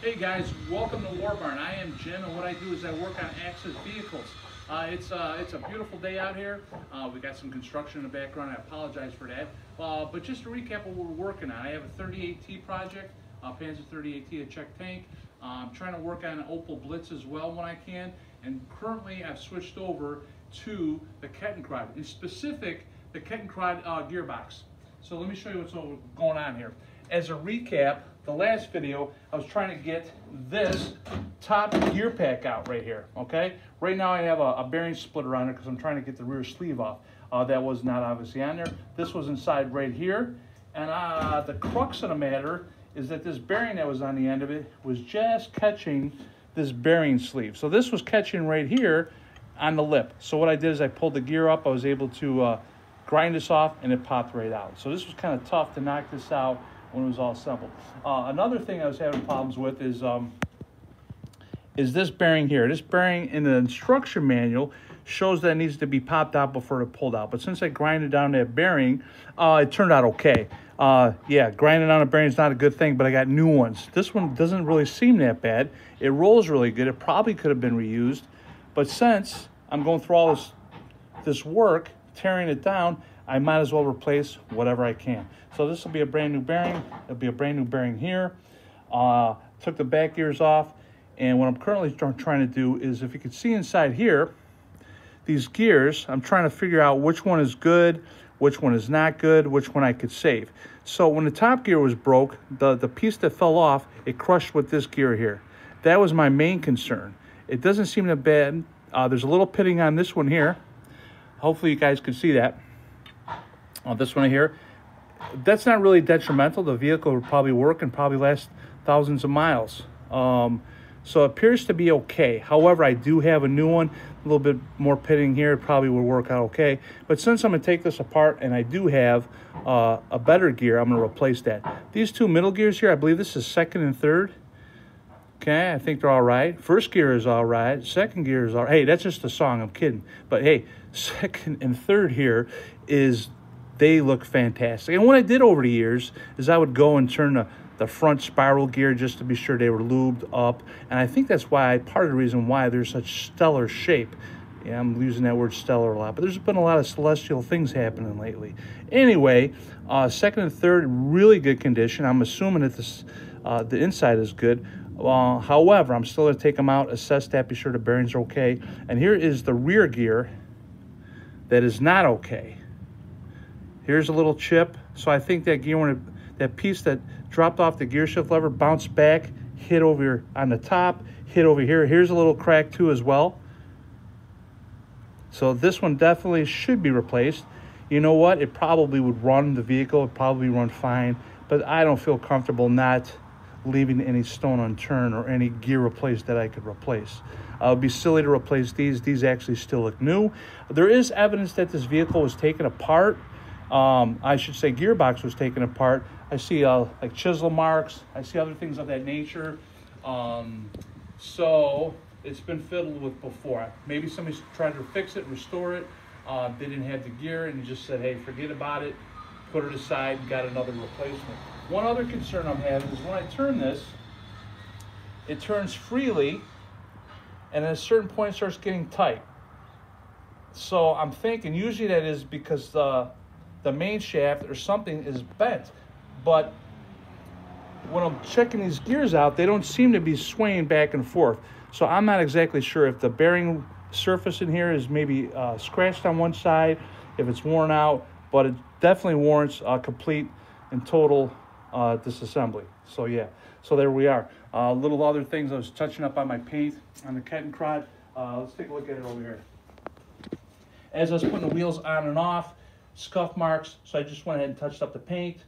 Hey guys, welcome to War Barn. I am Jim, and what I do is I work on access vehicles. It's a beautiful day out here. We got some construction in the background. I apologize for that. But just to recap what we're working on, I have a 38T project, Panzer 38T, a Czech tank. I'm trying to work on an Opel Blitz as well when I can. And currently, I've switched over to the Kettenkrad, in specific, the Kettenkrad gearbox. So let me show you what's going on here. As a recap, the last video, I was trying to get this top gear pack out right here, okay? Right now I have a bearing splitter on it because I'm trying to get the rear sleeve off. That was not obviously on there. This was inside right here. And the crux of the matter is that this bearing that was on the end of it was just catching this bearing sleeve. So this was catching right here on the lip. So what I did is I pulled the gear up. I was able to grind this off and it popped right out. So this was kind of tough to knock this out when it was all assembled. Another thing I was having problems with is this bearing here. This bearing in the instruction manual shows that it needs to be popped out before it pulled out. But since I grinded down that bearing, it turned out okay. Yeah, grinding down a bearing is not a good thing, but I got new ones. This one doesn't really seem that bad. It rolls really good. It probably could have been reused. But since I'm going through all this work, tearing it down, I might as well replace whatever I can. So this will be a brand new bearing. It'll be a brand new bearing here. Took the back gears off. And what I'm currently trying to do is, if you can see inside here, these gears, I'm trying to figure out which one is good, which one is not good, which one I could save. So when the top gear was broke, the piece that fell off, it crushed with this gear here. That was my main concern. It doesn't seem that bad. There's a little pitting on this one here. Hopefully you guys can see that. This one here, that's not really detrimental. The vehicle will probably work and probably last thousands of miles. So it appears to be okay. However, I do have a new one, a little bit more pitting here. It probably will work out okay. But since I'm going to take this apart and I do have a better gear, I'm going to replace that. These two middle gears here, I believe this is second and third. Okay, I think they're all right. First gear is all right. Second gear is all right. Hey, that's just a song. I'm kidding. But hey, second and third here they look fantastic. And what I did over the years is I would go and turn the front spiral gear just to be sure they were lubed up. And I think that's why, part of the reason why they're such stellar shape. Yeah, I'm using that word stellar a lot, but there's been a lot of celestial things happening lately. Anyway, second and third, really good condition. I'm assuming that the inside is good. However, I'm still going to take them out, assess that, be sure the bearings are okay. And here is the rear gear that is not okay. Here's a little chip. So I think that gear, that piece that dropped off the gear shift lever, bounced back, hit over here on the top, hit over here. Here's a little crack too as well. So this one definitely should be replaced. You know what? It probably would run the vehicle. It probably run fine. But I don't feel comfortable not leaving any stone unturned or any gear replaced that I could replace. It would be silly to replace these. These actually still look new. There is evidence that this vehicle was taken apart. I should say gearbox was taken apart. I see like chisel marks. I see other things of that nature. So it's been fiddled with before. Maybe somebody tried to fix it, restore it. They didn't have the gear and just said, hey, forget about it. Put it aside and got another replacement. One other concern I'm having is when I turn this, it turns freely and at a certain point it starts getting tight. So I'm thinking usually that is because the main shaft or something is bent. But when I'm checking these gears out, they don't seem to be swaying back and forth. So I'm not exactly sure if the bearing surface in here is maybe scratched on one side, if it's worn out, but it definitely warrants a complete and total disassembly. So yeah, so there we are. Little other things I was touching up on my paint on the Kettenkrad. Let's take a look at it over here. As I was putting the wheels on and off, scuff marks, so I just went ahead and touched up the paint.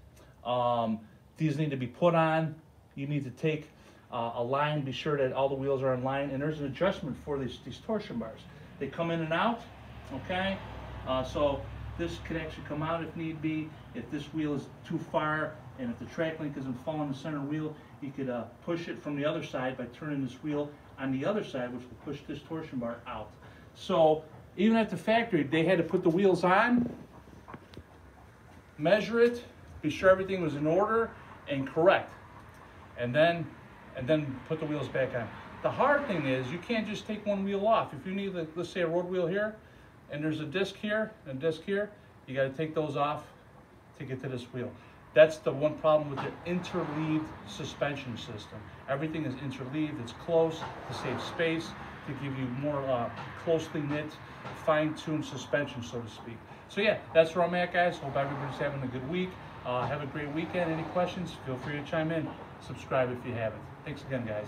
These need to be put on. You need to take a line, be sure that all the wheels are in line, and there's an adjustment for these torsion bars. They come in and out, okay? So this can actually come out if need be. If this wheel is too far and if the track link isn't following the center wheel, you could push it from the other side by turning this wheel on the other side, which will push this torsion bar out. So even at the factory, they had to put the wheels on, measure it, be sure everything was in order and correct. And then and then put the wheels back on. The hard thing is you can't just take one wheel off. If you need, let's say, a road wheel here, and there's a disc here and a disc here, you got to take those off to get to this wheel. That's the one problem with the interleaved suspension system. Everything is interleaved, it's close to save space, to give you more closely knit, fine-tuned suspension, so to speak. So yeah, that's where I'm at, guys. Hope everybody's having a good week. Have a great weekend. Any questions, feel free to chime in. Subscribe if you haven't. Thanks again, guys.